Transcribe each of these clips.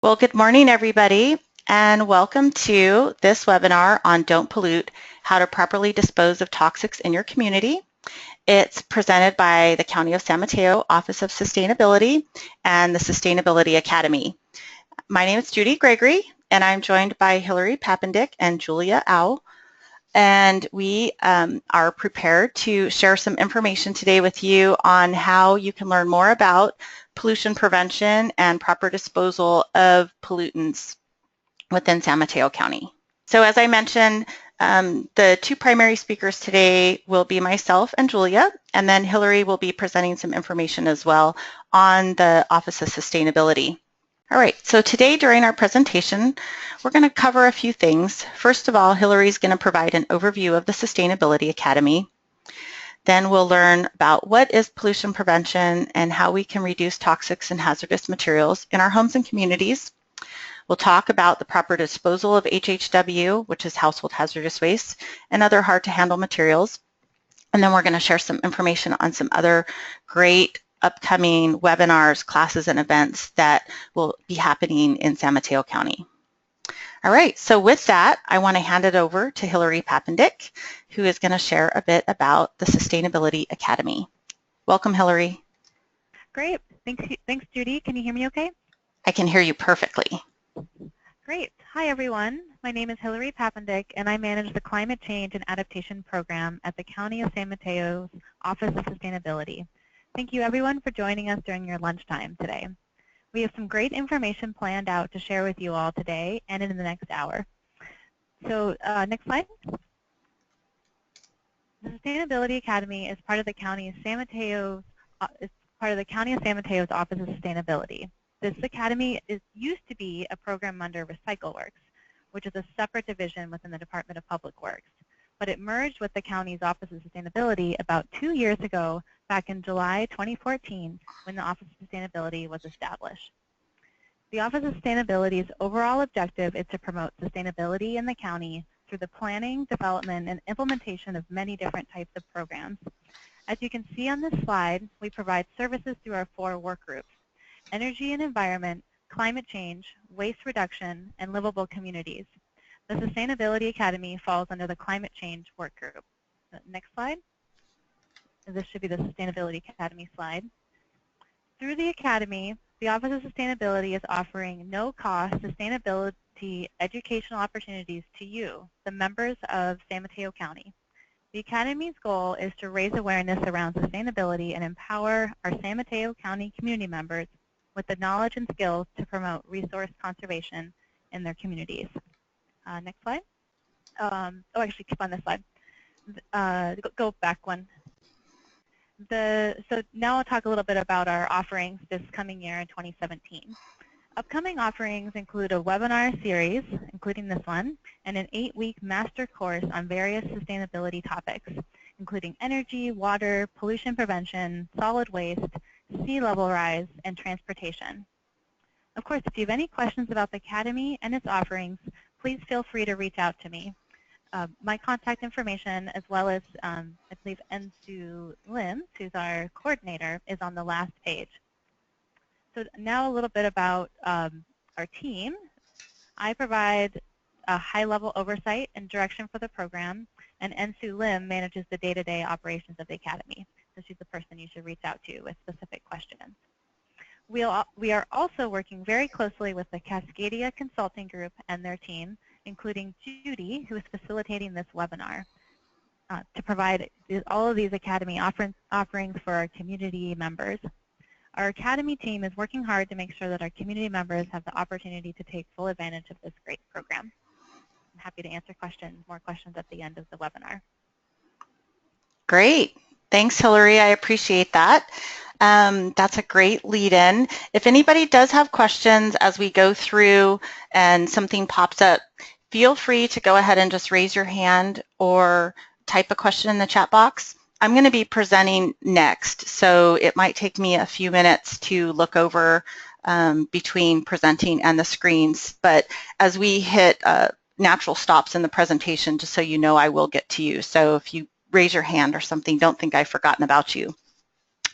Well, good morning, everybody, and welcome to this webinar on Don't Pollute, How to Properly Dispose of Toxics in Your Community. It's presented by the County of San Mateo Office of Sustainability and the Sustainability Academy. My name is Judy Gregory, and I'm joined by Hillary Papendick and Julia Au. And we are prepared to share some information today with you on how you can learn more about pollution prevention and proper disposal of pollutants within San Mateo County. So as I mentioned, the two primary speakers today will be myself and Julia, and then Hillary will be presenting some information as well on the Office of Sustainability. All right, so today during our presentation, we're going to cover a few things. First of all, Hillary's going to provide an overview of the Sustainability Academy. Then we'll learn about what is pollution prevention and how we can reduce toxics and hazardous materials in our homes and communities. We'll talk about the proper disposal of HHW, which is household hazardous waste, and other hard-to-handle materials. And then we're going to share some information on some other great upcoming webinars, classes, and events that will be happening in San Mateo County. All right, so with that, I want to hand it over to Hillary Papendick, who is going to share a bit about the Sustainability Academy. Welcome, Hillary. Great. Thanks, Judy. Can you hear me okay? I can hear you perfectly. Great. Hi, everyone. My name is Hillary Papendick, and I manage the Climate Change and Adaptation Program at the County of San Mateo's Office of Sustainability. Thank you, everyone, for joining us during your lunchtime today. We have some great information planned out to share with you all today and in the next hour. So next slide. The Sustainability Academy is part of the County of San Mateo's Office of Sustainability. This academy used to be a program under RecycleWorks, which is a separate division within the Department of Public Works. But it merged with the county's Office of Sustainability about 2 years ago, back in July 2014, when the Office of Sustainability was established. The Office of Sustainability's overall objective is to promote sustainability in the county through the planning, development, and implementation of many different types of programs. As you can see on this slide, we provide services through our 4 work groups: energy and environment, climate change, waste reduction, and livable communities. The Sustainability Academy falls under the Climate Change Work Group. Next slide. This should be the Sustainability Academy slide. Through the Academy, the Office of Sustainability is offering no-cost sustainability educational opportunities to you, the members of San Mateo County. The Academy's goal is to raise awareness around sustainability and empower our San Mateo County community members with the knowledge and skills to promote resource conservation in their communities. Next slide. Actually, keep on this slide. Go back one. So now I'll talk a little bit about our offerings this coming year in 2017. Upcoming offerings include a webinar series, including this one, and an 8-week master course on various sustainability topics, including energy, water, pollution prevention, solid waste, sea level rise, and transportation. Of course, if you have any questions about the Academy and its offerings, please feel free to reach out to me. My contact information, as well as, I believe, Ensu Lim, who's our coordinator, is on the last page. So now a little bit about our team. I provide a high-level oversight and direction for the program, and Ensu Lim manages the day-to-day operations of the Academy. So she's the person you should reach out to with specific questions. We are also working very closely with the Cascadia Consulting Group and their team, including Judy, who is facilitating this webinar, to provide all of these Academy offerings for our community members. Our Academy team is working hard to make sure that our community members have the opportunity to take full advantage of this great program. I'm happy to answer more questions at the end of the webinar. Great. Thanks, Hillary. I appreciate that. That's a great lead-in. If anybody does have questions as we go through and something pops up, feel free to go ahead and just raise your hand or type a question in the chat box. I'm going to be presenting next, so it might take me a few minutes to look over between presenting and the screens. But as we hit natural stops in the presentation, just so you know, I will get to you. So if you raise your hand or something, don't think I've forgotten about you.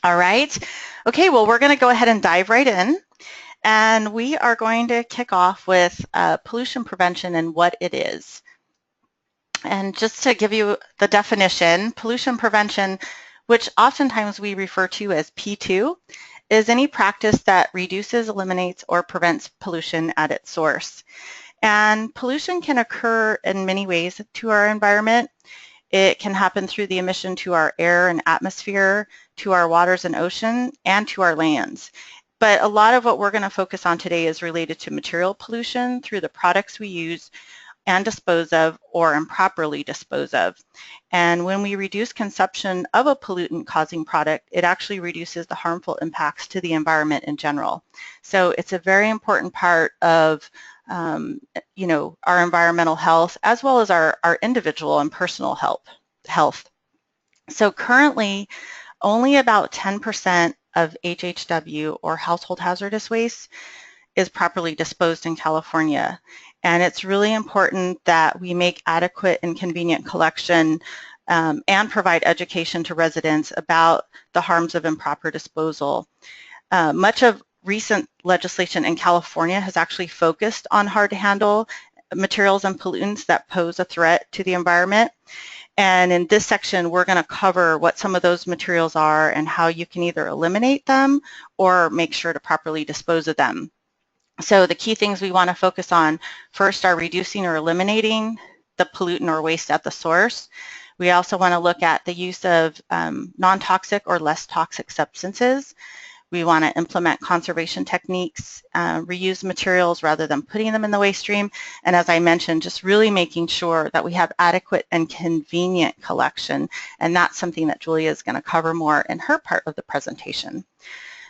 All right. Okay, well, we're going to go ahead and dive right in. And we are going to kick off with pollution prevention and what it is. And just to give you the definition, pollution prevention, which oftentimes we refer to as P2, is any practice that reduces, eliminates, or prevents pollution at its source. And pollution can occur in many ways to our environment. It can happen through the emission to our air and atmosphere, to our waters and ocean, and to our lands. But a lot of what we're going to focus on today is related to material pollution through the products we use and dispose of or improperly dispose of. And when we reduce consumption of a pollutant-causing product, it actually reduces the harmful impacts to the environment in general. So it's a very important part of our environmental health as well as our individual and personal health. So currently, only about 10% of HHW or household hazardous waste is properly disposed in California. And it's really important that we make adequate and convenient collection and provide education to residents about the harms of improper disposal. Much of recent legislation in California has actually focused on hard-to-handle materials and pollutants that pose a threat to the environment. And in this section, we're going to cover what some of those materials are and how you can either eliminate them or make sure to properly dispose of them. So the key things we want to focus on first are reducing or eliminating the pollutant or waste at the source. We also want to look at the use of non-toxic or less toxic substances. We want to implement conservation techniques, reuse materials rather than putting them in the waste stream. And as I mentioned, just really making sure that we have adequate and convenient collection. And that's something that Julia is going to cover more in her part of the presentation.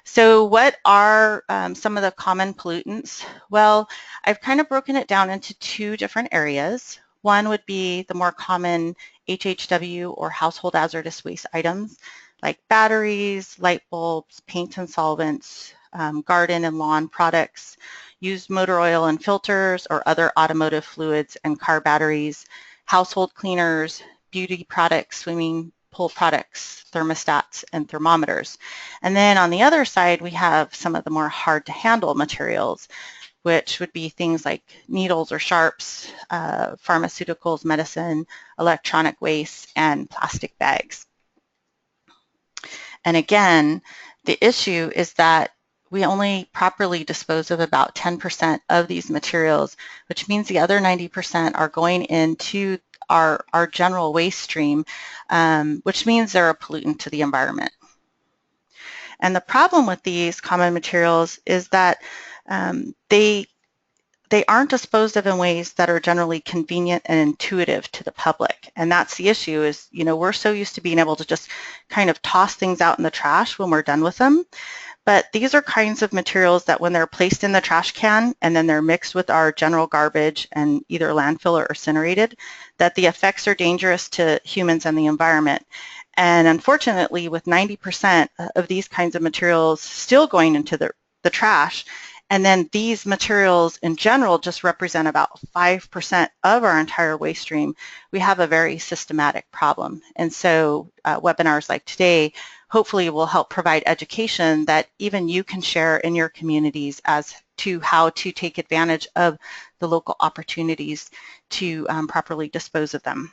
So what are some of the common pollutants? Well, I've kind of broken it down into two different areas. One would be the more common HHW or household hazardous waste items, like batteries, light bulbs, paints and solvents, garden and lawn products, used motor oil and filters or other automotive fluids and car batteries, household cleaners, beauty products, swimming pool products, thermostats, and thermometers. And then on the other side, we have some of the more hard to handle materials, which would be things like needles or sharps, pharmaceuticals, medicine, electronic waste, and plastic bags. And again, the issue is that we only properly dispose of about 10% of these materials, which means the other 90% are going into our general waste stream, which means they're a pollutant to the environment. And the problem with these common materials is that they aren't disposed of in ways that are generally convenient and intuitive to the public. And that's the issue is, we're so used to being able to just kind of toss things out in the trash when we're done with them. But these are kinds of materials that when they're placed in the trash can and then they're mixed with our general garbage and either landfill or incinerated, that the effects are dangerous to humans and the environment. And unfortunately, with 90% of these kinds of materials still going into the trash, and then these materials in general just represent about 5% of our entire waste stream, we have a very systematic problem. And so webinars like today hopefully will help provide education that even you can share in your communities as to how to take advantage of the local opportunities to properly dispose of them.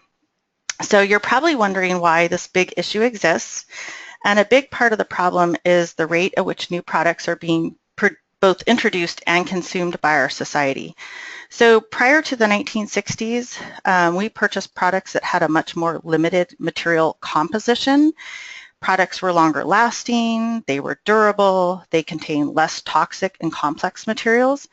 So you're probably wondering why this big issue exists. And a big part of the problem is the rate at which new products are being both introduced and consumed by our society. So prior to the 1960s, we purchased products that had a much more limited material composition. Products were longer lasting, they were durable, they contained less toxic and complex materials.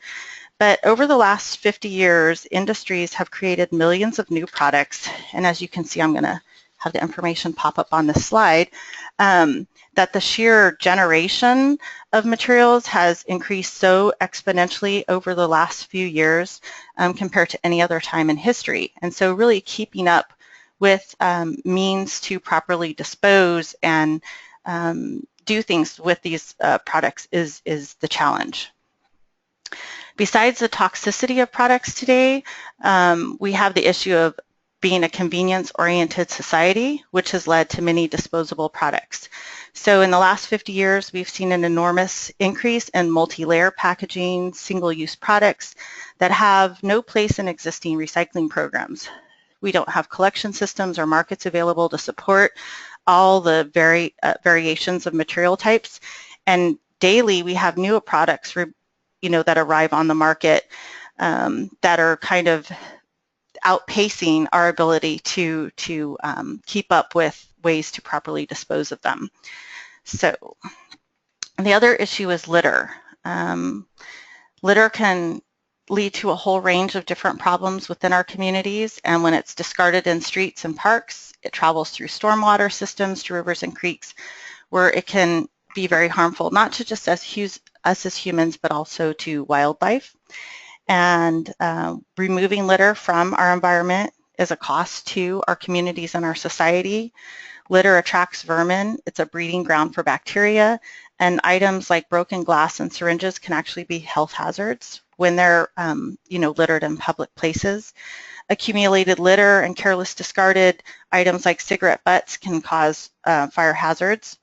But over the last 50 years, industries have created millions of new products. And as you can see, I'm going to have the information pop up on this slide, that the sheer generation of materials has increased so exponentially over the last few years compared to any other time in history. And so really keeping up with means to properly dispose and do things with these products is the challenge. Besides the toxicity of products today, we have the issue of being a convenience-oriented society, which has led to many disposable products. So in the last 50 years, we've seen an enormous increase in multi-layer packaging, single-use products that have no place in existing recycling programs. We don't have collection systems or markets available to support all the variations of material types. And daily, we have new products, that arrive on the market that are kind of outpacing our ability to keep up with ways to properly dispose of them. So the other issue is litter. Litter can lead to a whole range of different problems within our communities, and when it's discarded in streets and parks, it travels through stormwater systems to rivers and creeks, where it can be very harmful, not to just us as humans, but also to wildlife. And removing litter from our environment is a cost to our communities and our society. Litter attracts vermin. It's a breeding ground for bacteria, and items like broken glass and syringes can actually be health hazards when they're littered in public places. Accumulated litter and careless discarded items like cigarette butts can cause fire hazards.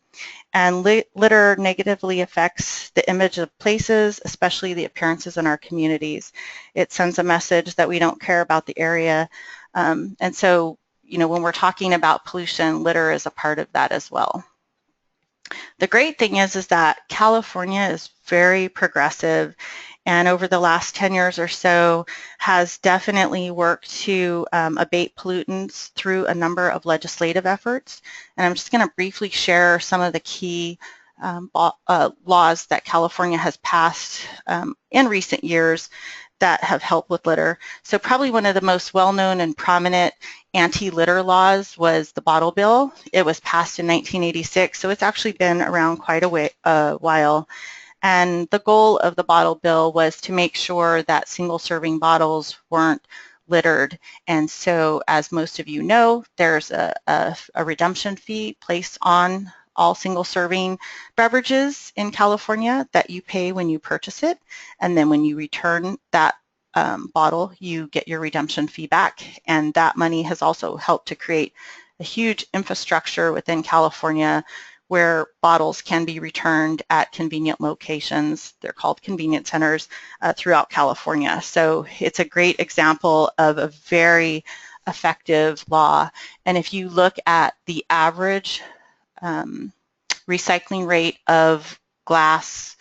And litter negatively affects the image of places, especially the appearances in our communities. It sends a message that we don't care about the area. And so, when we're talking about pollution, litter is a part of that as well. The great thing is that California is very progressive, and over the last 10 years or so has definitely worked to abate pollutants through a number of legislative efforts. And I'm just going to briefly share some of the key laws that California has passed in recent years that have helped with litter. So probably one of the most well-known and prominent anti-litter laws was the bottle bill. It was passed in 1986, so it's actually been around quite a while. And the goal of the bottle bill was to make sure that single-serving bottles weren't littered. And so, as most of you know, there's a redemption fee placed on all single-serving beverages in California that you pay when you purchase it. And then when you return that bottle, you get your redemption fee back. And that money has also helped to create a huge infrastructure within California where bottles can be returned at convenient locations. They're called convenience centers throughout California. So it's a great example of a very effective law. And if you look at the average recycling rate of glass,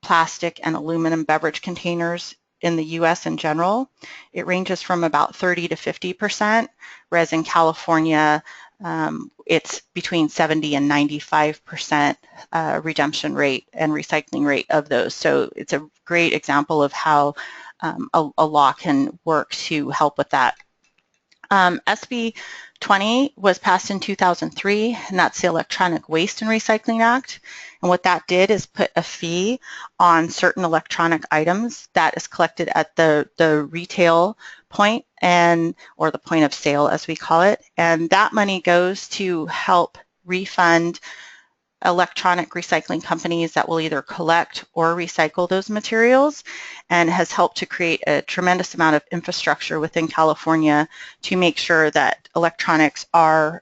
plastic, and aluminum beverage containers in the U.S. in general, it ranges from about 30 to 50%, whereas in California, it's between 70 and 95% redemption rate and recycling rate of those. So it's a great example of how a law can work to help with that. SB 20 was passed in 2003, and that's the Electronic Waste and Recycling Act. And what that did is put a fee on certain electronic items that is collected at the retail point or the point of sale, as we call it. And that money goes to help refund electronic recycling companies that will either collect or recycle those materials, and has helped to create a tremendous amount of infrastructure within California to make sure that electronics are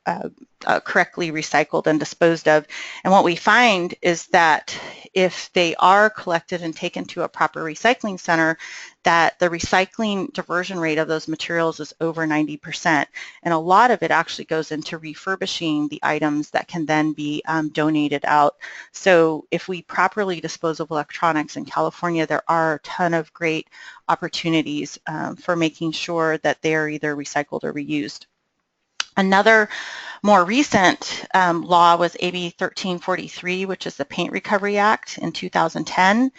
correctly recycled and disposed of. And what we find is that if they are collected and taken to a proper recycling center, that the recycling diversion rate of those materials is over 90%. And a lot of it actually goes into refurbishing the items that can then be donated out. So if we properly dispose of electronics in California, there are a ton of great opportunities for making sure that they are either recycled or reused. Another more recent law was AB 1343, which is the Paint Recovery Act in 2010.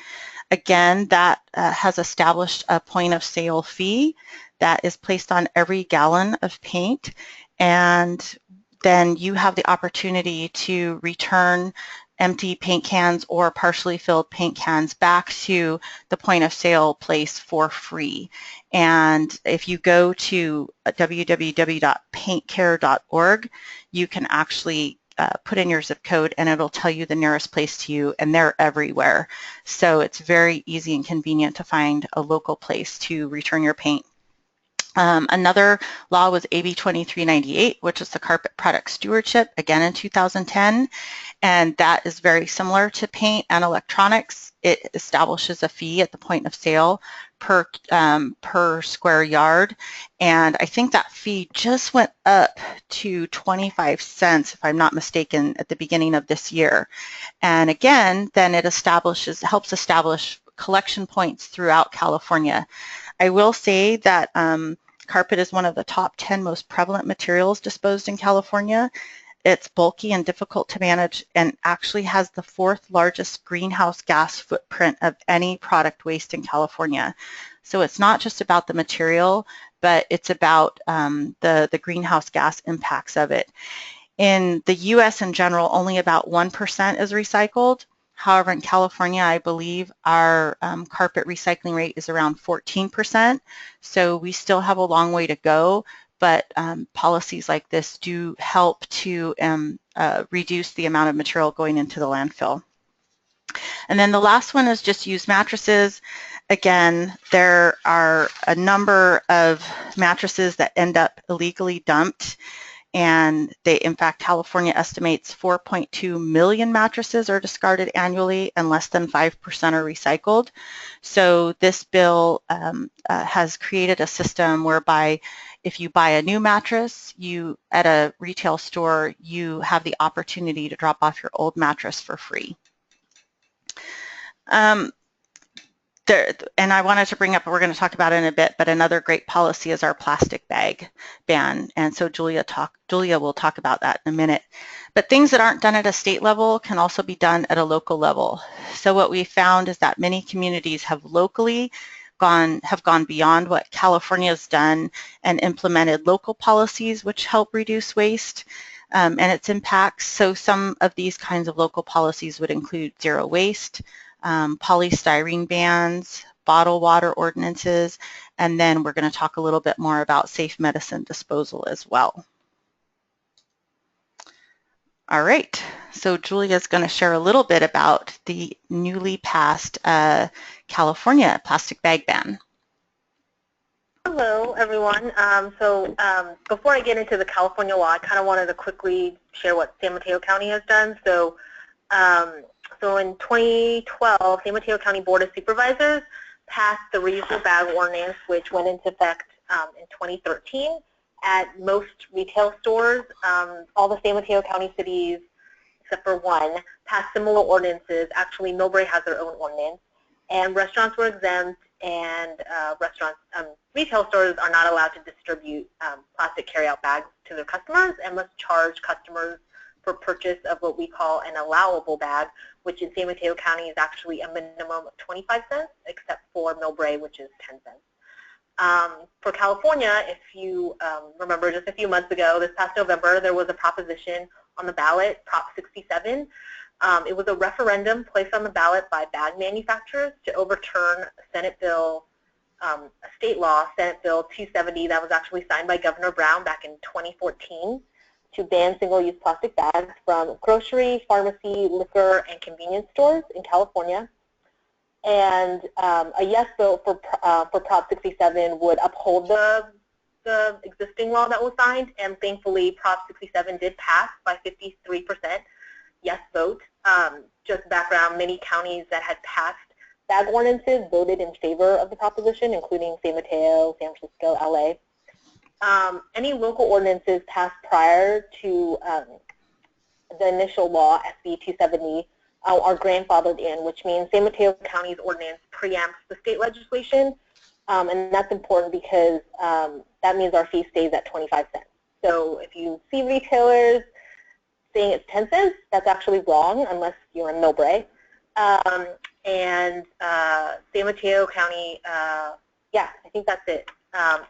Again, that has established a point of sale fee that is placed on every gallon of paint, and then you have the opportunity to return empty paint cans or partially filled paint cans back to the point of sale place for free. And if you go to www.paintcare.org, you can actually put in your zip code and it'll tell you the nearest place to you, and they're everywhere. So it's very easy and convenient to find a local place to return your paint. Another law was AB 2398, which is the Carpet Product Stewardship, again in 2010. And that is very similar to paint and electronics. It establishes a fee at the point of sale per square yard. And I think that fee just went up to 25 cents, if I'm not mistaken, at the beginning of this year. And again, then it helps establish collection points throughout California. I will say that carpet is one of the top 10 most prevalent materials disposed in California. It's bulky and difficult to manage and actually has the 4th largest greenhouse gas footprint of any product waste in California. So it's not just about the material, but it's about the greenhouse gas impacts of it. In the US in general, only about 1% is recycled. However, in California, I believe our carpet recycling rate is around 14%. So we still have a long way to go, but policies like this do help to reduce the amount of material going into the landfill. And then the last one is just used mattresses. Again, there are a number of mattresses that end up illegally dumped. And in fact, California estimates 4.2 million mattresses are discarded annually and less than 5% are recycled. So this bill has created a system whereby if you buy a new mattress, at a retail store, you have the opportunity to drop off your old mattress for free. And I wanted to bring up, we're going to talk about it in a bit, but another great policy is our plastic bag ban. And so Julia will talk about that in a minute. But things that aren't done at a state level can also be done at a local level. So what we found is that many communities have gone beyond what California has done and implemented local policies which help reduce waste and its impacts. So some of these kinds of local policies would include zero waste, polystyrene bans, bottled water ordinances, and then we're going to talk a little bit more about safe medicine disposal as well. All right, so Julia is going to share a little bit about the newly passed California plastic bag ban. Hello, everyone. Before I get into the California law, I kind of wanted to quickly share what San Mateo County has done. So in 2012, San Mateo County Board of Supervisors passed the reusable bag ordinance, which went into effect in 2013 at most retail stores. All the San Mateo County cities, except for one, passed similar ordinances. Actually, Millbrae has their own ordinance, and restaurants were exempt, and retail stores are not allowed to distribute plastic carryout bags to their customers and must charge customers for purchase of what we call an allowable bag, which in San Mateo County is actually a minimum of 25 cents, except for Millbrae, which is 10 cents. For California, if you remember just a few months ago, this past November, there was a proposition on the ballot, Prop 67. It was a referendum placed on the ballot by bag manufacturers to overturn a Senate bill, a state law, Senate Bill 270, that was actually signed by Governor Brown back in 2014 to ban single-use plastic bags from grocery, pharmacy, liquor, and convenience stores in California. And a yes vote for Prop 67 would uphold the existing law that was signed, and thankfully Prop 67 did pass by 53% yes vote. Just background, many counties that had passed bag ordinances voted in favor of the proposition, including San Mateo, San Francisco, LA. Any local ordinances passed prior to the initial law, SB 270, are grandfathered in, which means San Mateo County's ordinance preempts the state legislation, and that's important because that means our fee stays at 25 cents. So if you see retailers saying it's 10 cents, that's actually wrong unless you're in Millbrae. And San Mateo County, yeah, I think that's it. And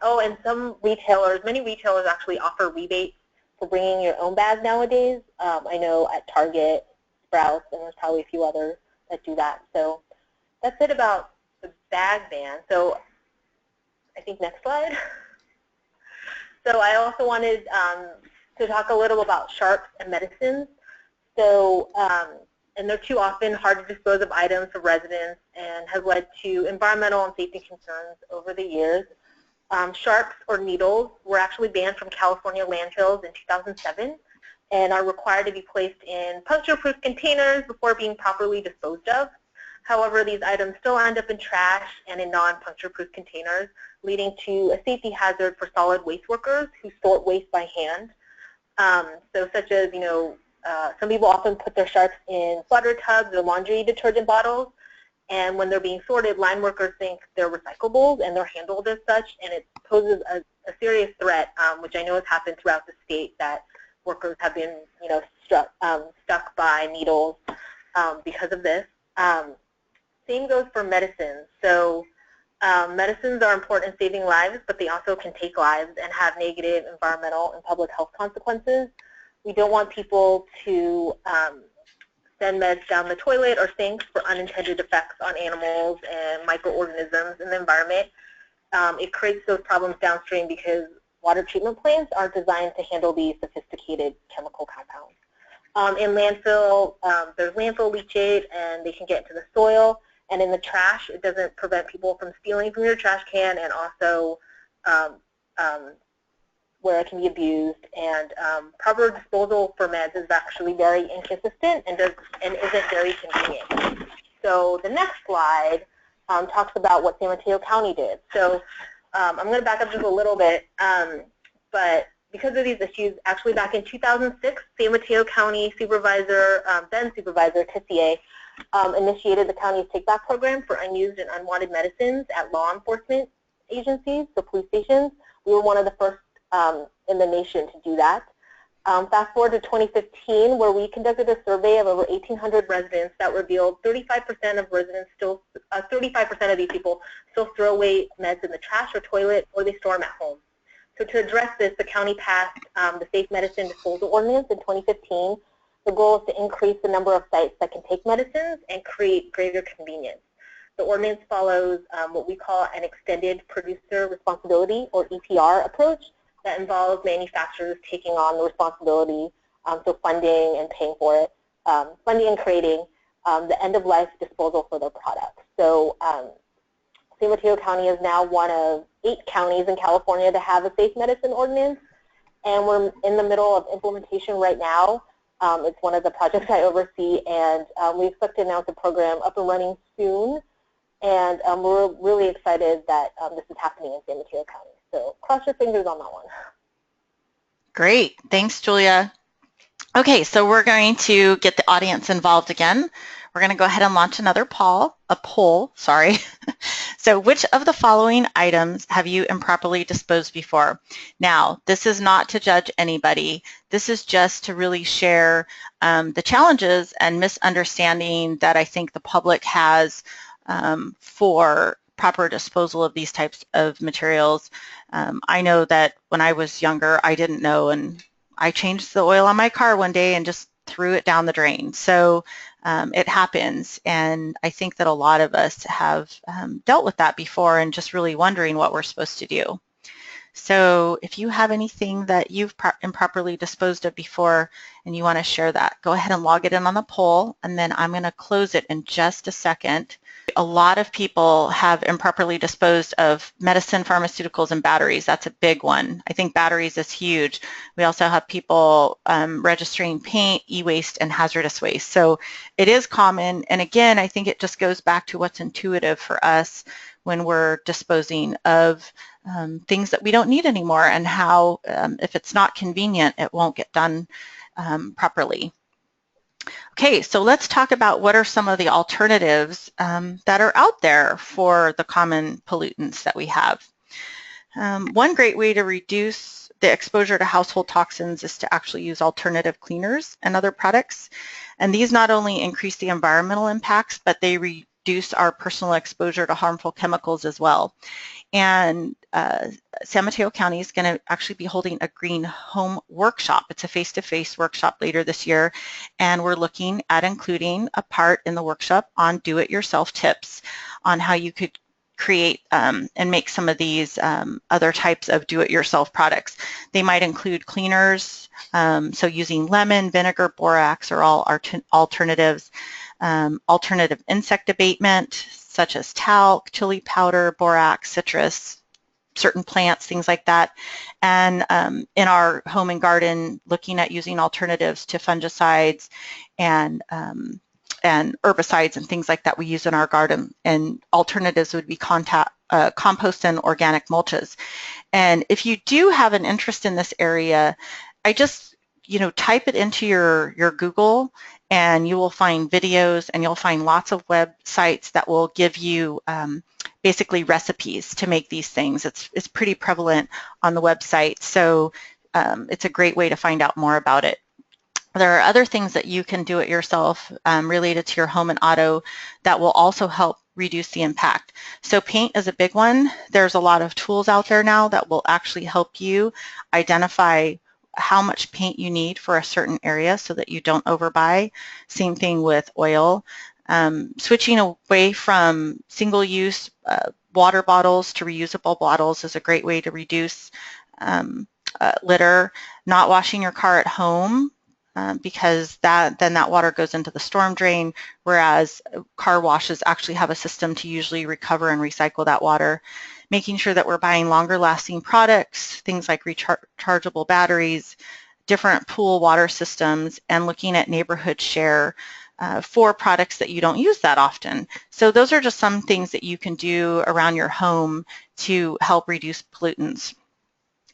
many retailers actually offer rebates for bringing your own bag nowadays. I know at Target, Sprouts, and there's probably a few others that do that. So that's it about the bag ban. So I think next slide. So I also wanted to talk a little about sharps and medicines. So, and they're too often hard to dispose of items for residents and has led to environmental and safety concerns over the years. Sharps or needles were actually banned from California landfills in 2007 and are required to be placed in puncture-proof containers before being properly disposed of. However, these items still end up in trash and in non-puncture-proof containers, leading to a safety hazard for solid waste workers who sort waste by hand. So such as, some people often put their sharps in flutter tubs or laundry detergent bottles, and when they're being sorted, line workers think they're recyclables and they're handled as such, and it poses a serious threat, which I know has happened throughout the state, that workers have been, stuck by needles because of this. Same goes for medicines. So medicines are important in saving lives, but they also can take lives and have negative environmental and public health consequences. We don't want people to send meds down the toilet or sinks for unintended effects on animals and microorganisms in the environment. It creates those problems downstream because water treatment plants aren't designed to handle these sophisticated chemical compounds. In landfill, there's landfill leachate, and they can get into the soil. And in the trash, it doesn't prevent people from stealing from your trash can, and also where it can be abused. And proper disposal for meds is actually very inconsistent and isn't very convenient. So the next slide talks about what San Mateo County did. So I'm going to back up just a little bit, but because of these issues, actually back in 2006, San Mateo County Supervisor, then Supervisor Tissier, initiated the county's take-back program for unused and unwanted medicines at law enforcement agencies, so police stations. We were one of the first in the nation to do that. Fast forward to 2015, where we conducted a survey of over 1,800 residents that revealed 35% of residents still, 35% of these people still throw away meds in the trash or toilet, or they store them at home. So to address this, the county passed the Safe Medicine Disposal Ordinance in 2015. The goal is to increase the number of sites that can take medicines and create greater convenience. The ordinance follows what we call an extended producer responsibility, or EPR, approach that involves manufacturers taking on the responsibility, so funding and paying for it, funding and creating the end-of-life disposal for their products. So San Mateo County is now one of 8 counties in California to have a safe medicine ordinance, and we're in the middle of implementation right now. It's one of the projects I oversee, and we expect to announce a program up and running soon, and we're really excited that this is happening in San Mateo County. So cross your fingers on that one. Great. Thanks, Julia. Okay, so we're going to get the audience involved again. We're going to go ahead and launch another poll. So which of the following items have you improperly disposed before? Now, this is not to judge anybody. This is just to really share the challenges and misunderstanding that I think the public has for proper disposal of these types of materials. I know that when I was younger, I didn't know, and I changed the oil on my car one day and just threw it down the drain. So it happens, and I think that a lot of us have dealt with that before and just really wondering what we're supposed to do. So if you have anything that you've improperly disposed of before and you want to share that, go ahead and log it in on the poll, and then I'm going to close it in just a second. A lot of people have improperly disposed of medicine, pharmaceuticals, and batteries. That's a big one. I think batteries is huge. We also have people registering paint, e-waste, and hazardous waste. So it is common, and again, I think it just goes back to what's intuitive for us when we're disposing of things that we don't need anymore, and how if it's not convenient, it won't get done properly. Okay, so let's talk about what are some of the alternatives that are out there for the common pollutants that we have. One great way to reduce the exposure to household toxins is to actually use alternative cleaners and other products. And these not only increase the environmental impacts, but they reduce our personal exposure to harmful chemicals as well. And San Mateo County is going to actually be holding a green home workshop. It's a face-to-face workshop later this year, and we're looking at including a part in the workshop on do-it-yourself tips on how you could create and make some of these other types of do-it-yourself products. They might include cleaners, so using lemon, vinegar, borax are all alternatives. Alternative insect abatement, such as talc, chili powder, borax, citrus. certain plants, things like that. And in our home and garden, looking at using alternatives to fungicides and herbicides and things like that we use in our garden. And alternatives would be compost and organic mulches. And if you do have an interest in this area, I just, type it into your Google, and you will find videos, and you'll find lots of websites that will give you basically recipes to make these things. It's pretty prevalent on the website, so it's a great way to find out more about it. There are other things that you can do it yourself related to your home and auto that will also help reduce the impact. So paint is a big one. There's a lot of tools out there now that will actually help you identify how much paint you need for a certain area so that you don't overbuy. Same thing with oil. Switching away from single-use water bottles to reusable bottles is a great way to reduce litter. Not washing your car at home because then that water goes into the storm drain, whereas car washes actually have a system to usually recover and recycle that water. Making sure that we're buying longer lasting products, things like rechargeable batteries, different pool water systems, and looking at neighborhood share for products that you don't use that often. So those are just some things that you can do around your home to help reduce pollutants.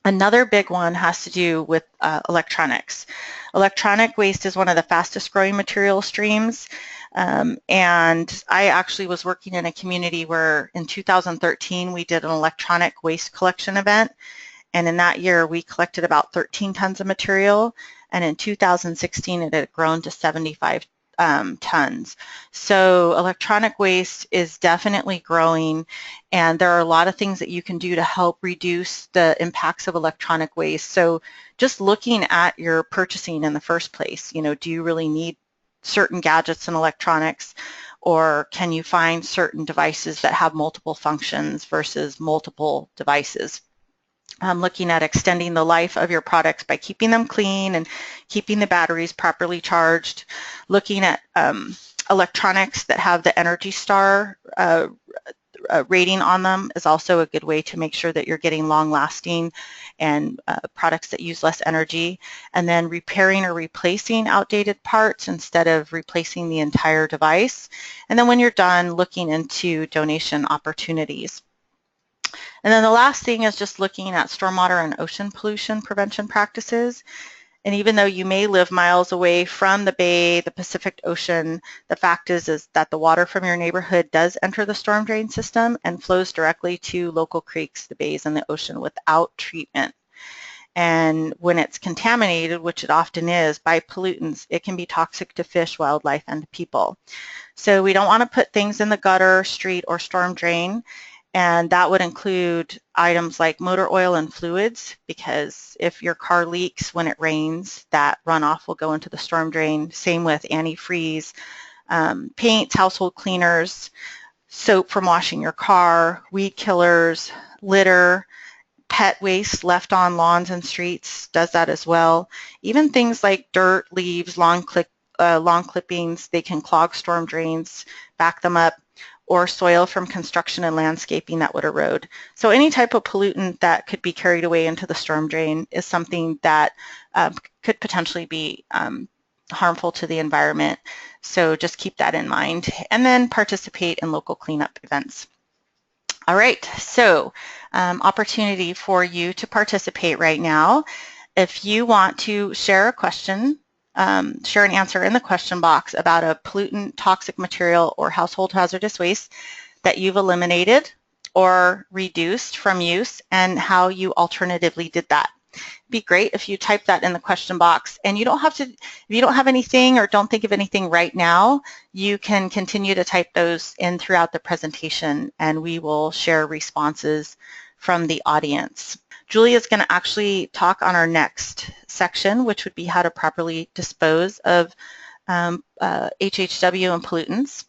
Another big one has to do with electronics. Electronic waste is one of the fastest growing material streams. And I actually was working in a community where in 2013 we did an electronic waste collection event, and in that year we collected about 13 tons of material, and in 2016 it had grown to 75 tons. So electronic waste is definitely growing, and there are a lot of things that you can do to help reduce the impacts of electronic waste. So just looking at your purchasing in the first place, do you really need certain gadgets and electronics, or can you find certain devices that have multiple functions versus multiple devices? Looking at extending the life of your products by keeping them clean and keeping the batteries properly charged. Looking at electronics that have the Energy Star rating on them is also a good way to make sure that you're getting long-lasting and products that use less energy. And then repairing or replacing outdated parts instead of replacing the entire device. And then when you're done, looking into donation opportunities. And then the last thing is just looking at stormwater and ocean pollution prevention practices. And even though you may live miles away from the bay, the Pacific Ocean, the fact is that the water from your neighborhood does enter the storm drain system and flows directly to local creeks, the bays, and the ocean without treatment. And when it's contaminated, which it often is, by pollutants, it can be toxic to fish, wildlife, and to people. So we don't want to put things in the gutter, street, or storm drain. And that would include items like motor oil and fluids, because if your car leaks when it rains, that runoff will go into the storm drain. Same with antifreeze, paints, household cleaners, soap from washing your car, weed killers, litter, pet waste left on lawns and streets does that as well. Even things like dirt, leaves, lawn clippings, they can clog storm drains, back them up, or soil from construction and landscaping that would erode. So any type of pollutant that could be carried away into the storm drain is something that could potentially be harmful to the environment. So just keep that in mind. And then participate in local cleanup events. All right, so opportunity for you to participate right now. If you want to share a question, share an answer in the question box about a pollutant, toxic material, or household hazardous waste that you've eliminated or reduced from use and how you alternatively did that. It'd be great if you type that in the question box, and you don't have to, if you don't have anything or don't think of anything right now, you can continue to type those in throughout the presentation, and we will share responses from the audience. Julia is going to actually talk on our next section, which would be how to properly dispose of HHW and pollutants.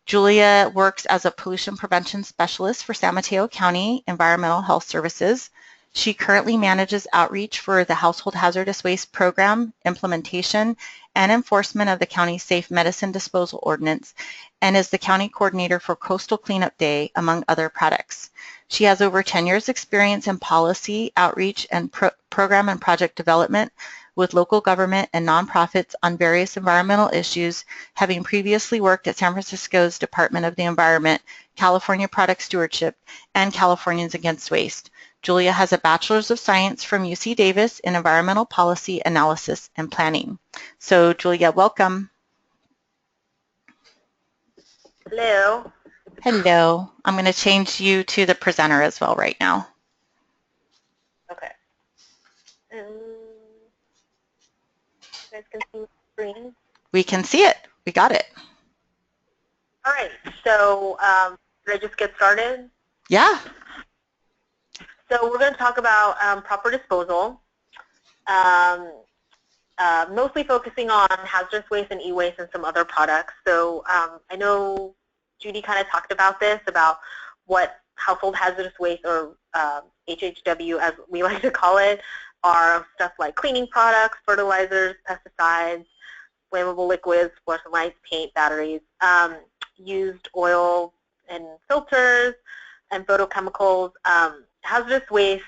Julia works as a pollution prevention specialist for San Mateo County Environmental Health Services. She currently manages outreach for the Household Hazardous Waste Program implementation and enforcement of the county's Safe Medicine Disposal Ordinance, and is the county coordinator for Coastal Cleanup Day, among other products. She has over 10 years experience in policy, outreach, and program and project development with local government and nonprofits on various environmental issues, having previously worked at San Francisco's Department of the Environment, California Product Stewardship, and Californians Against Waste. Julia has a Bachelor's of Science from UC Davis in Environmental Policy Analysis and Planning. So Julia, welcome. Hello. Hello. I'm going to change you to the presenter as well right now. Okay. You guys can see the screen? We can see it. We got it. All right. So should I just get started? Yeah. So we're going to talk about proper disposal, mostly focusing on hazardous waste and e-waste and some other products. So I know Judy kind of talked about this, about what household hazardous waste, or HHW as we like to call it, are stuff like cleaning products, fertilizers, pesticides, flammable liquids, fluorescent lights, paint, batteries, used oil and filters, and photochemicals. Hazardous waste,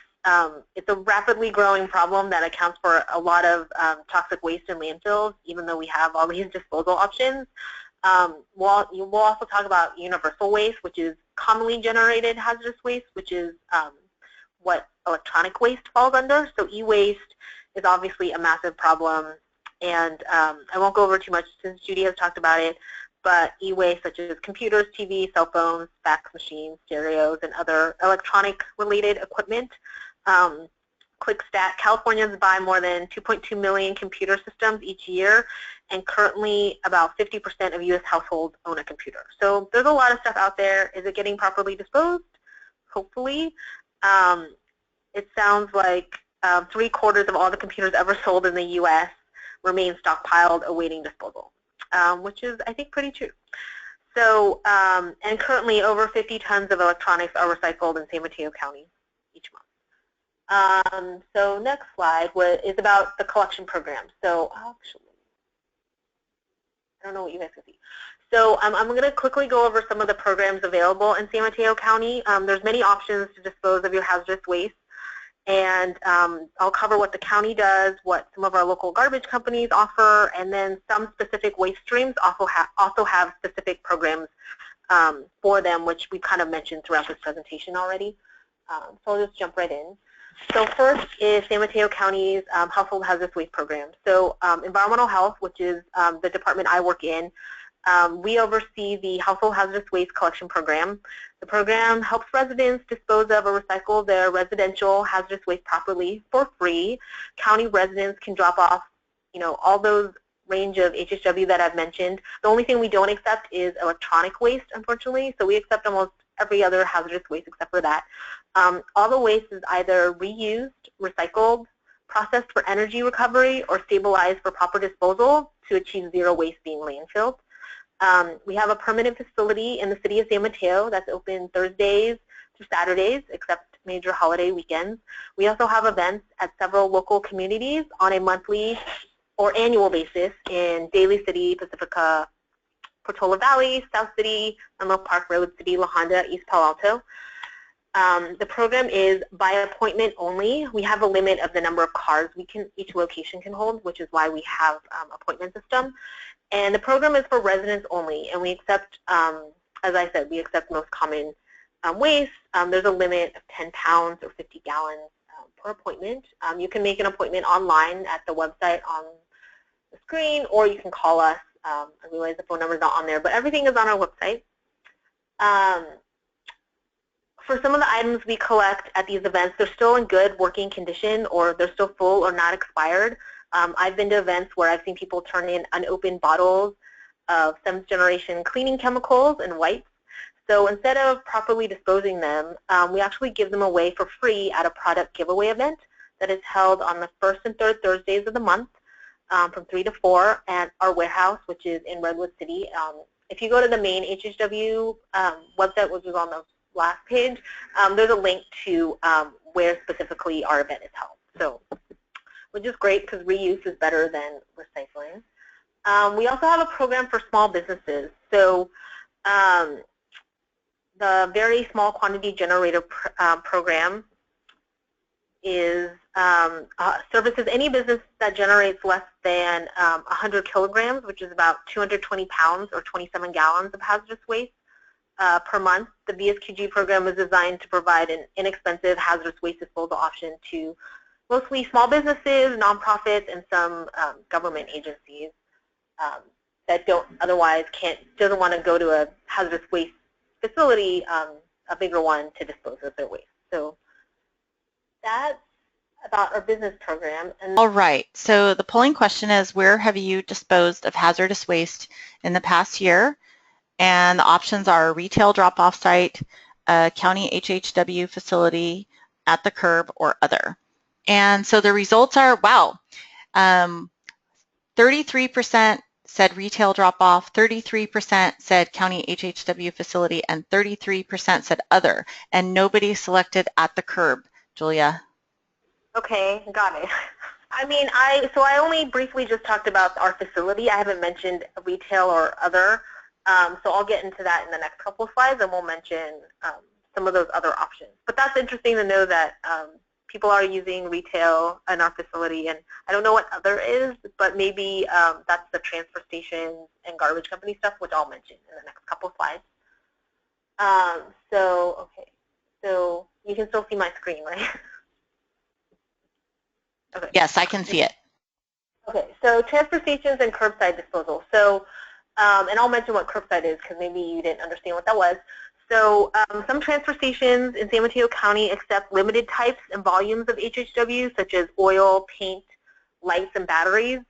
it's a rapidly growing problem that accounts for a lot of toxic waste in landfills, even though we have all these disposal options. We'll also talk about universal waste, which is commonly generated hazardous waste, which is what electronic waste falls under. So e-waste is obviously a massive problem, and I won't go over too much since Judy has talked about it, but e-waste such as computers, TV, cell phones, fax machines, stereos, and other electronic-related equipment. Quick stat, Californians buy more than 2.2 million computer systems each year, and currently about 50% of U.S. households own a computer. So there's a lot of stuff out there. Is it getting properly disposed? Hopefully. It sounds like 3/4 of all the computers ever sold in the U.S. remain stockpiled awaiting disposal, which is, I think, pretty true. So, and currently over 50 tons of electronics are recycled in San Mateo County each month. So next slide is about the collection program. So actually, I don't know what you guys can see. So I'm going to quickly go over some of the programs available in San Mateo County. There's many options to dispose of your hazardous waste, and I'll cover what the county does, what some of our local garbage companies offer, and then some specific waste streams also have specific programs for them, which we kind of mentioned throughout this presentation already. So I'll just jump right in. So first is San Mateo County's Household Hazardous Waste Program. So environmental health, which is the department I work in, we oversee the Household Hazardous Waste Collection Program. The program helps residents dispose of or recycle their residential hazardous waste properly for free. County residents can drop off, all those range of HHW that I've mentioned. The only thing we don't accept is electronic waste, unfortunately. So we accept almost every other hazardous waste except for that. All the waste is either reused, recycled, processed for energy recovery, or stabilized for proper disposal to achieve zero waste being landfilled. We have a permanent facility in the city of San Mateo that's open Thursdays through Saturdays, except major holiday weekends. We also have events at several local communities on a monthly or annual basis in Daly City, Pacifica, Portola Valley, South City, Menlo Park, Redwood City, La Honda, East Palo Alto. The program is by appointment only. We have a limit of the number of cars each location can hold, which is why we have appointment system. And the program is for residents only, and we accept, as I said, we accept most common waste. There's a limit of 10 pounds or 50 gallons per appointment. You can make an appointment online at the website on the screen, or you can call us. I realize the phone number is not on there, but everything is on our website. For some of the items we collect at these events, they're still in good working condition, or they're still full or not expired. I've been to events where I've seen people turn in unopened bottles of 7th generation cleaning chemicals and wipes. So instead of properly disposing them, we actually give them away for free at a product giveaway event that is held on the 1st and 3rd Thursdays of the month from 3 to 4 at our warehouse, which is in Redwood City. If you go to the main HHW website, which is on the last page, there's a link to where specifically our event is held. So, which is great because reuse is better than recycling. We also have a program for small businesses. So the very small quantity generator program is services any business that generates less than 100 kilograms, which is about 220 pounds or 27 gallons of hazardous waste per month. The VSQG program is designed to provide an inexpensive hazardous waste disposal option to mostly small businesses, nonprofits, and some government agencies that doesn't want to go to a hazardous waste facility, a bigger one, to dispose of their waste. So that's about our business program. And all right, so the polling question is, where have you disposed of hazardous waste in the past year? And the options are a retail drop-off site, a county HHW facility, at the curb, or other. And so the results are, wow, 33% said retail drop-off, 33% said county HHW facility, and 33% said other, and nobody selected at the curb. Julia? Okay, got it. I mean, so I only briefly just talked about our facility. I haven't mentioned retail or other, so I'll get into that in the next couple of slides, and we'll mention some of those other options. But that's interesting to know that people are using retail in our facility, and I don't know what other is, but maybe that's the transfer stations and garbage company stuff, which I'll mention in the next couple of slides. Okay, so you can still see my screen, right? Okay. Yes, I can see it. Okay, so transfer stations and curbside disposal. So, and I'll mention what curbside is because maybe you didn't understand what that was. So some transfer stations in San Mateo County accept limited types and volumes of HHW, such as oil, paint, lights, and batteries.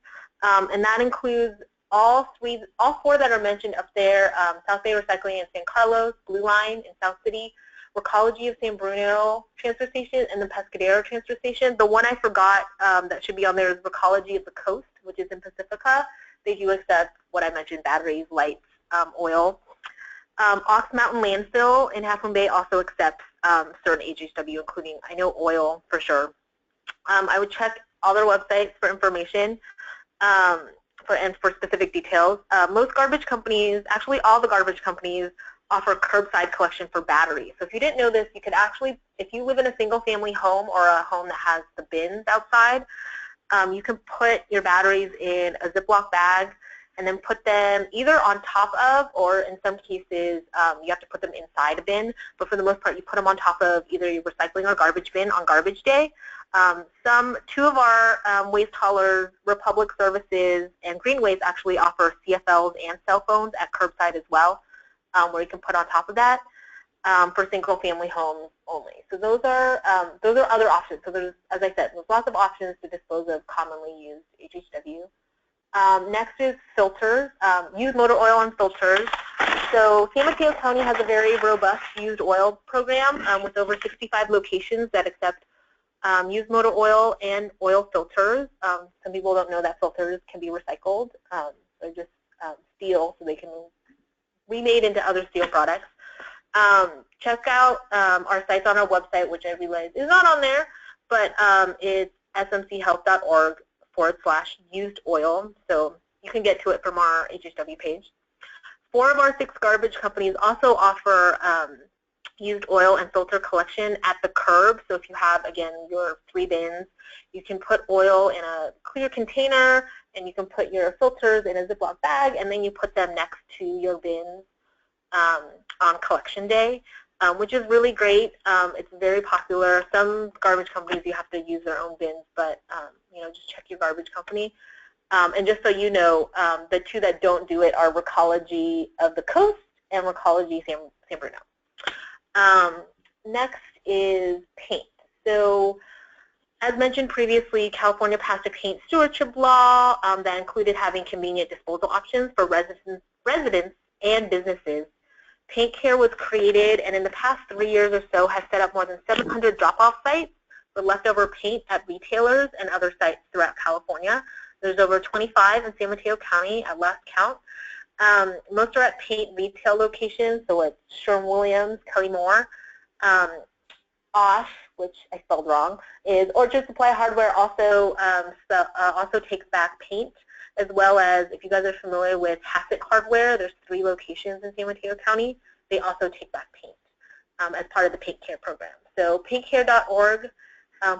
And that includes all four that are mentioned up there, South Bay Recycling in San Carlos, Blue Line in South City, Recology of San Bruno transfer station, and the Pescadero transfer station. The one I forgot that should be on there is Recology of the Coast, which is in Pacifica. They do accept what I mentioned, batteries, lights, oil. Ox Mountain Landfill in Half Moon Bay also accepts certain HHW, including, I know, oil for sure. I would check all their websites for information for specific details. Most garbage companies, actually all the garbage companies, offer curbside collection for batteries. So if you didn't know this, you could actually, if you live in a single-family home or a home that has the bins outside, you can put your batteries in a Ziploc bag and then put them either on top of, or in some cases, you have to put them inside a bin. But for the most part, you put them on top of either your recycling or garbage bin on garbage day. Two of our waste haulers, Republic Services and Green Waste, actually offer CFLs and cell phones at curbside as well, where you can put on top of that for single-family homes only. So those are other options. So there's, as I said, there's lots of options to dispose of commonly used HHW. Next is filters, used motor oil and filters. So San Mateo County has a very robust used oil program with over 65 locations that accept used motor oil and oil filters. Some people don't know that filters can be recycled. They're just steel, so they can be remade into other steel products. Check out our sites on our website, which I realize is not on there, but it's smchealth.org/used oil, so you can get to it from our HHW page. 4 of our 6 garbage companies also offer used oil and filter collection at the curb. So if you have, again, your 3 bins, you can put oil in a clear container, and you can put your filters in a Ziploc bag, and then you put them next to your bins on collection day, which is really great. It's very popular. Some garbage companies, you have to use their own bins, but you know, just check your garbage company. And just so you know, the 2 that don't do it are Recology of the Coast and Recology San Bruno. Next is paint. So as mentioned previously, California passed a paint stewardship law that included having convenient disposal options for residents and businesses. Paint Care was created, and in the past 3 years or so has set up more than 700 drop-off sites for leftover paint at retailers and other sites throughout California. There's over 25 in San Mateo County at last count. Most are at paint retail locations, so it's Sherwin-Williams, Kelly Moore. OSH, which I spelled wrong, is Orchard Supply Hardware, also takes back paint. as well as if you guys are familiar with Hassett Hardware, there's 3 locations in San Mateo County. They also take back paint as part of the paint care program. So paintcare.org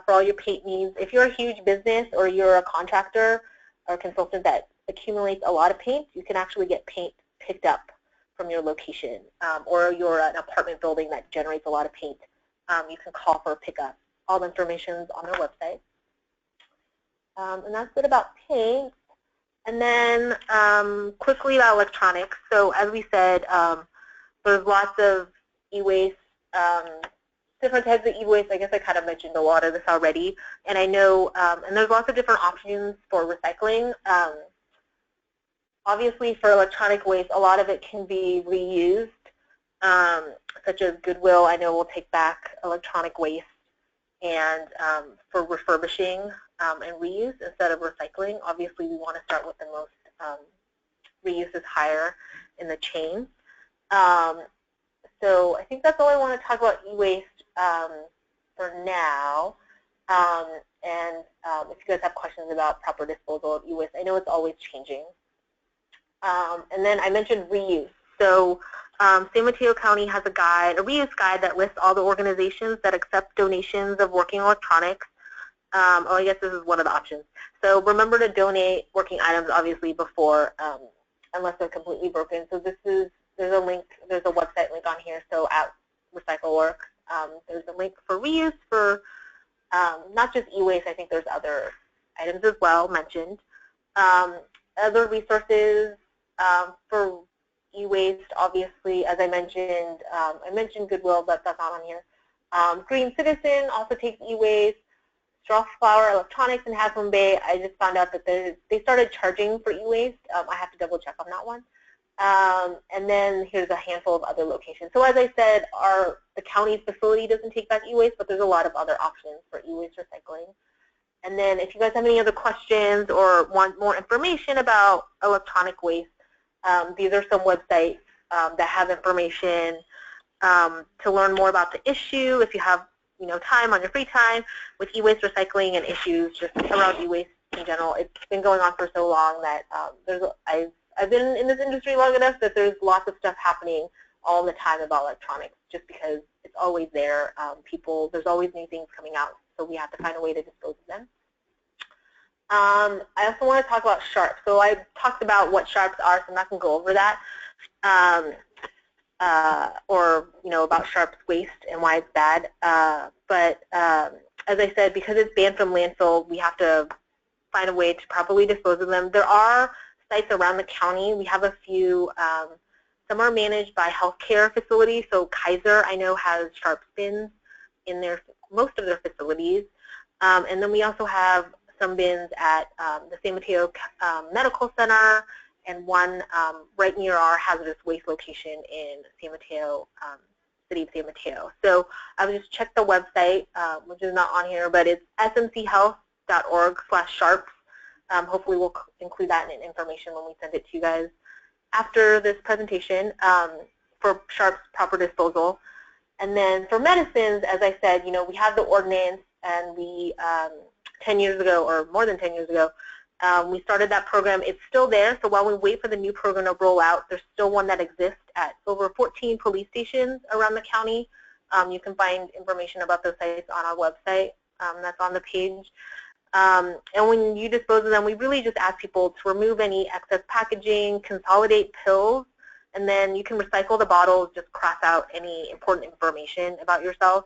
for all your paint needs. If you're a huge business or you're a contractor or consultant that accumulates a lot of paint, you can actually get paint picked up from your location, or you're an apartment building that generates a lot of paint. You can call for a pickup. All the information is on their website. And that's it about paint. And then quickly about electronics. So as we said, there's lots of e-waste, different types of e-waste. I guess I kind of mentioned a lot of this already. And I know, and there's lots of different options for recycling. Obviously, for electronic waste, a lot of it can be reused, such as Goodwill. I know will take back electronic waste and for refurbishing and reuse instead of recycling. Obviously, we want to start with the most reuse is higher in the chain. So I think that's all I want to talk about e-waste for now. And if you guys have questions about proper disposal of e-waste, I know it's always changing. And then I mentioned reuse. So San Mateo County has a guide, a reuse guide that lists all the organizations that accept donations of working electronics. Oh, I guess this is one of the options. So remember to donate working items, obviously, before, unless they're completely broken. So this is, there's a link, there's a website link on here. So at RecycleWorks, there's a link for reuse for not just e-waste. I think there's other items as well mentioned. Other resources for e-waste, obviously, as I mentioned Goodwill, but that's not on here. Green Citizen also takes e-waste. Straw Flower Electronics in Half Moon Bay, I just found out that they started charging for e-waste. I have to double check on that one. And then here's a handful of other locations. So as I said, the county's facility doesn't take back e-waste, but there's a lot of other options for e-waste recycling. And then if you guys have any other questions or want more information about electronic waste, these are some websites that have information to learn more about the issue if you have time on your free time with e-waste recycling and issues just around e-waste in general. It's been going on for so long that I've been in this industry long enough that there's lots of stuff happening all the time about electronics just because it's always there. There's always new things coming out, so we have to find a way to dispose of them. I also want to talk about sharps. So I talked about what sharps are, so I'm not going to go over that. Or about sharps waste and why it's bad. But as I said, because it's banned from landfill, we have to find a way to properly dispose of them. There are sites around the county. We have a few. Some are managed by healthcare facilities. So Kaiser, I know, has sharps bins in most of their facilities. And then we also have some bins at the San Mateo Medical Center, and one right near our hazardous waste location in San Mateo, city of San Mateo. So I would just check the website, which is not on here, but it's smchealth.org/sharps. Hopefully we'll include that in information when we send it to you guys after this presentation for sharps proper disposal. And then for medicines, as I said, we have the ordinance, and we 10 years ago, or more than 10 years ago, we started that program. It's still there, so while we wait for the new program to roll out, there's still one that exists at over 14 police stations around the county. You can find information about those sites on our website. That's on the page. And when you dispose of them, we really just ask people to remove any excess packaging, consolidate pills, and then you can recycle the bottles, just cross out any important information about yourself,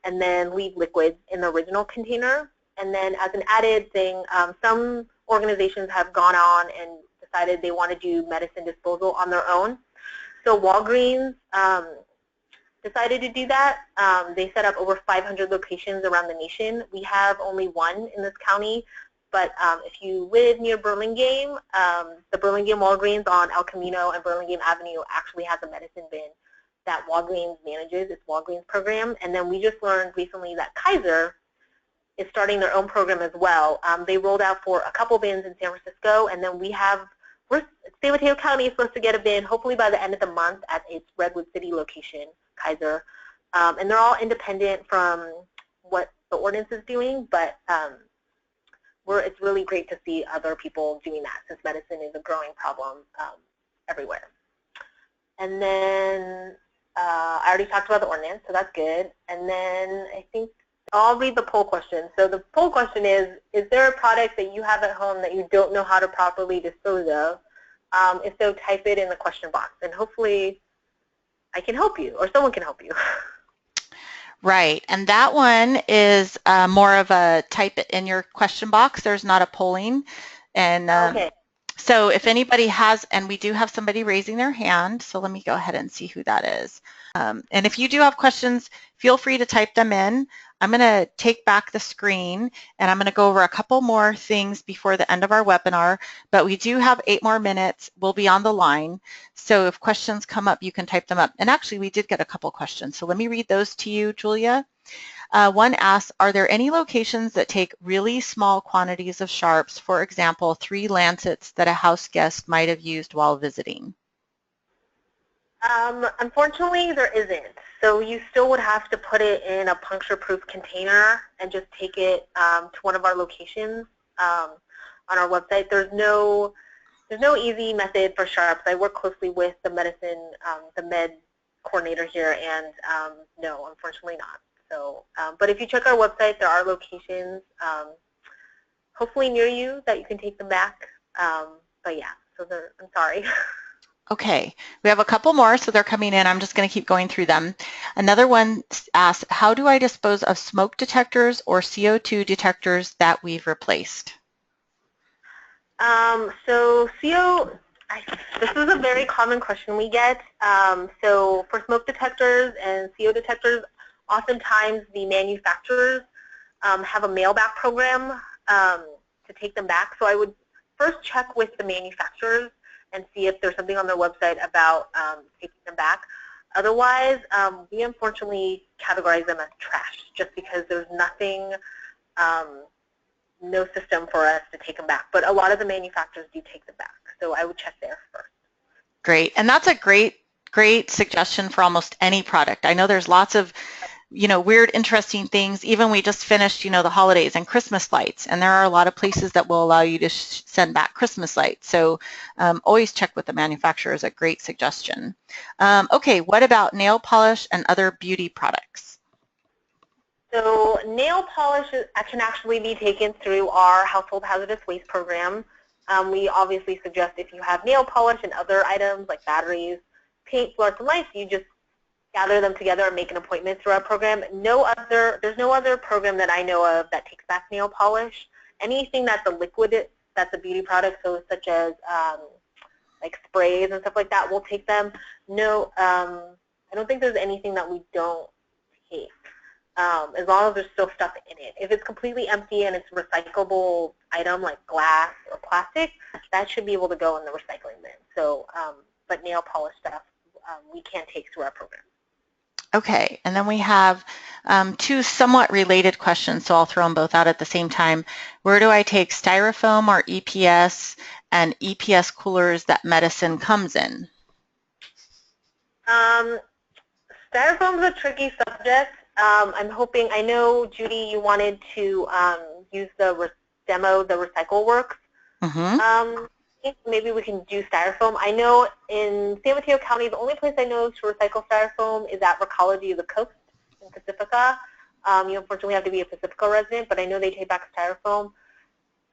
and then leave liquids in the original container. And then as an added thing, some organizations have gone on and decided they want to do medicine disposal on their own. So Walgreens decided to do that. They set up over 500 locations around the nation. We have only one in this county, but if you live near Burlingame, the Burlingame Walgreens on El Camino and Burlingame Avenue actually has a medicine bin that Walgreens manages, its Walgreens program. And then we just learned recently that Kaiser is starting their own program as well. They rolled out for a couple bins in San Francisco, and then San Mateo County is supposed to get a bin hopefully by the end of the month at its Redwood City location, Kaiser. And they're all independent from what the ordinance is doing, but it's really great to see other people doing that, since medicine is a growing problem everywhere. And then I already talked about the ordinance, so that's good. And then I think I'll read the poll question. So the poll question is there a product that you have at home that you don't know how to properly dispose of? If so, type it in the question box, and hopefully I can help you, or someone can help you. Right, and that one is more of a type it in your question box. There's not a polling. And Okay. so if anybody has, and we do have somebody raising their hand, so let me go ahead and see who that is. And if you do have questions, feel free to type them in. I'm going to take back the screen, and I'm going to go over a couple more things before the end of our webinar, but we do have 8 more minutes. We'll be on the line, so if questions come up, you can type them up. And actually, we did get a couple questions, so let me read those to you, Julia. One asks, are there any locations that take really small quantities of sharps, for example, 3 lancets that a house guest might have used while visiting? Unfortunately, there isn't. So you still would have to put it in a puncture-proof container and just take it to one of our locations on our website. There's no easy method for sharps. I work closely with the med coordinator here, and no, unfortunately not. So, but if you check our website, there are locations, hopefully near you, that you can take them back. But yeah, so I'm sorry. Okay, we have a couple more, so they're coming in. I'm just going to keep going through them. Another one asks, how do I dispose of smoke detectors or CO2 detectors that we've replaced? So this is a very common question we get. So for smoke detectors and CO detectors, oftentimes the manufacturers have a mail-back program to take them back. So I would first check with the manufacturers and see if there's something on their website about taking them back. Otherwise, we unfortunately categorize them as trash, just because there's nothing, no system for us to take them back. But a lot of the manufacturers do take them back, so I would check there first. Great, and that's a great suggestion for almost any product. I know there's lots of weird, interesting things. Even we just finished, the holidays and Christmas lights, and there are a lot of places that will allow you to send back Christmas lights. So always check with the manufacturer is a great suggestion. Okay, what about nail polish and other beauty products? So nail polish can actually be taken through our household hazardous waste program. We obviously suggest if you have nail polish and other items like batteries, paint, floors, and lights, you just gather them together and make an appointment through our program. There's no other program that I know of that takes back nail polish. Anything that's a liquid, that's a beauty product, so such as like sprays and stuff like that, we'll take them. No, I don't think there's anything that we don't take, as long as there's still stuff in it. If it's completely empty and it's a recyclable item like glass or plastic, that should be able to go in the recycling bin. So, but nail polish stuff, we can't take through our program. Okay, and then we have 2 somewhat related questions, so I'll throw them both out at the same time. Where do I take styrofoam or EPS and EPS coolers that medicine comes in? Styrofoam is a tricky subject. I'm hoping, I know, Judy, you wanted to use demo the Recycle Works. Mm-hmm. Maybe we can do styrofoam. I know in San Mateo County, the only place I know to recycle styrofoam is at Recology of the Coast in Pacifica. You unfortunately have to be a Pacifica resident, but I know they take back styrofoam.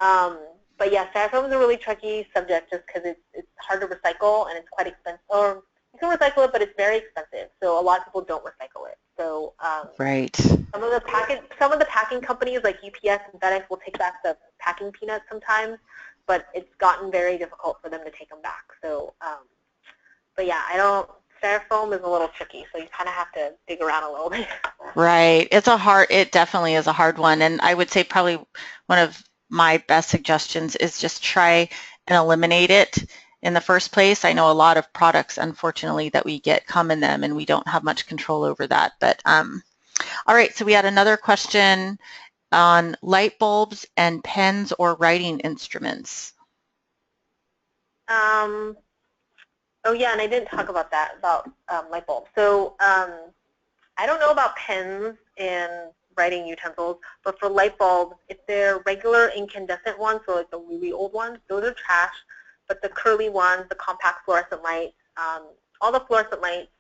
But yeah, styrofoam is a really tricky subject just because it's hard to recycle and it's quite expensive. Or you can recycle it, but it's very expensive. So a lot of people don't recycle it. So right. Some of the packing companies like UPS and FedEx will take back the packing peanuts sometimes, but it's gotten very difficult for them to take them back. So, but yeah, styrofoam is a little tricky, so you kind of have to dig around a little bit. Right, it definitely is a hard one, and I would say probably one of my best suggestions is just try and eliminate it in the first place. I know a lot of products, unfortunately, that we get come in them, and we don't have much control over that. But all right, so we had another question on light bulbs and pens or writing instruments. Oh yeah, and I didn't talk about that, about light bulbs. So I don't know about pens and writing utensils. But for light bulbs, if they're regular incandescent ones, so like the really old ones, those are trash. But the curly ones, the compact fluorescent lights, all the fluorescent lights,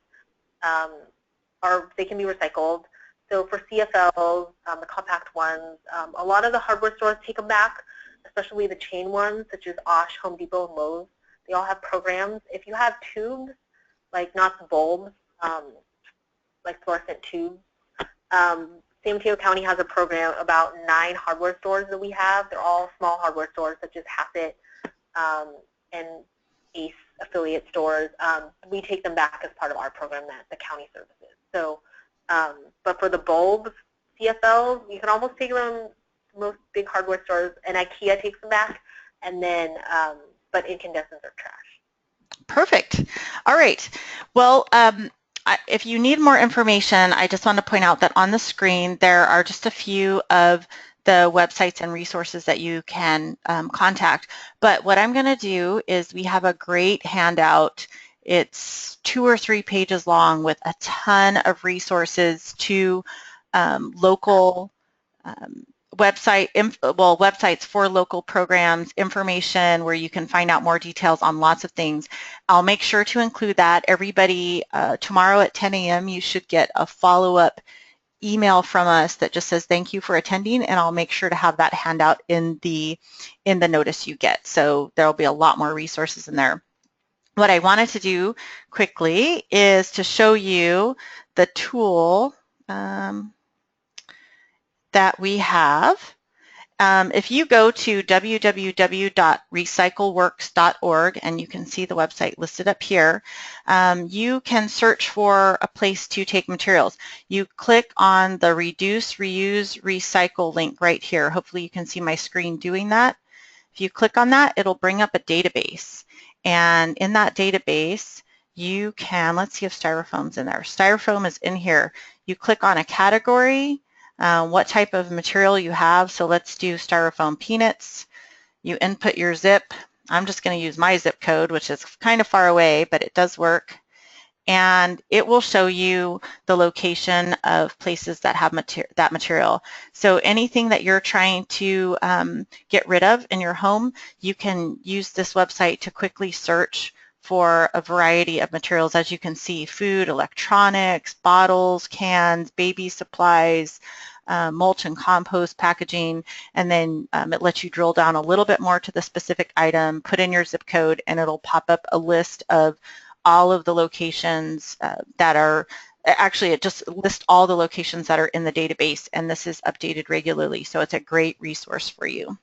they can be recycled. So for CFLs, the compact ones, a lot of the hardware stores take them back, especially the chain ones such as Osh, Home Depot, and Lowe's. They all have programs. If you have tubes, like not the bulbs, like fluorescent tubes, San Mateo County has a program about 9 hardware stores that we have. They're all small hardware stores such as Hazardous and ACE affiliate stores. We take them back as part of our program that the county services. So, but for the bulbs, CFLs, you can almost take them to most big hardware stores, and IKEA takes them back, and then, but incandescents are trash. Perfect. All right. Well, if you need more information, I just want to point out that on the screen there are just a few of the websites and resources that you can contact. But what I'm going to do is we have a great handout. It's 2 or 3 pages long with a ton of resources to local websites for local programs, information where you can find out more details on lots of things. I'll make sure to include that. Everybody, tomorrow at 10 a.m. you should get a follow-up email from us that just says thank you for attending, and I'll make sure to have that handout in the notice you get. So there'll be a lot more resources in there. What I wanted to do quickly is to show you the tool that we have. If you go to www.recycleworks.org, and you can see the website listed up here, you can search for a place to take materials. You click on the Reduce, Reuse, Recycle link right here. Hopefully you can see my screen doing that. If you click on that, it'll bring up a database. And in that database, you can, let's see if styrofoam's in there. Styrofoam is in here. You click on a category, what type of material you have. So let's do styrofoam peanuts. You input your zip. I'm just going to use my zip code, which is kind of far away, but it does work. And it will show you the location of places that have that material. So anything that you're trying to get rid of in your home, you can use this website to quickly search for a variety of materials. As you can see, food, electronics, bottles, cans, baby supplies, mulch and compost packaging, and then it lets you drill down a little bit more to the specific item, put in your zip code, and it'll pop up a list of all of the locations that are, actually it just lists all the locations that are in the database, and this is updated regularly, so it's a great resource for you.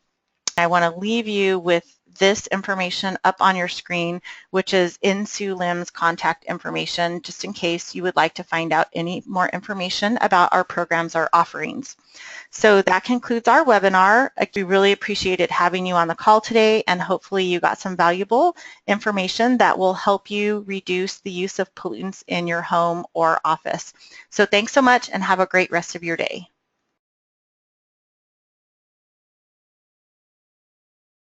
I want to leave you with this information up on your screen, which is in Sue Lim's contact information, just in case you would like to find out any more information about our programs or offerings. So that concludes our webinar. We really appreciated having you on the call today, and hopefully you got some valuable information that will help you reduce the use of pollutants in your home or office. So thanks so much, and have a great rest of your day.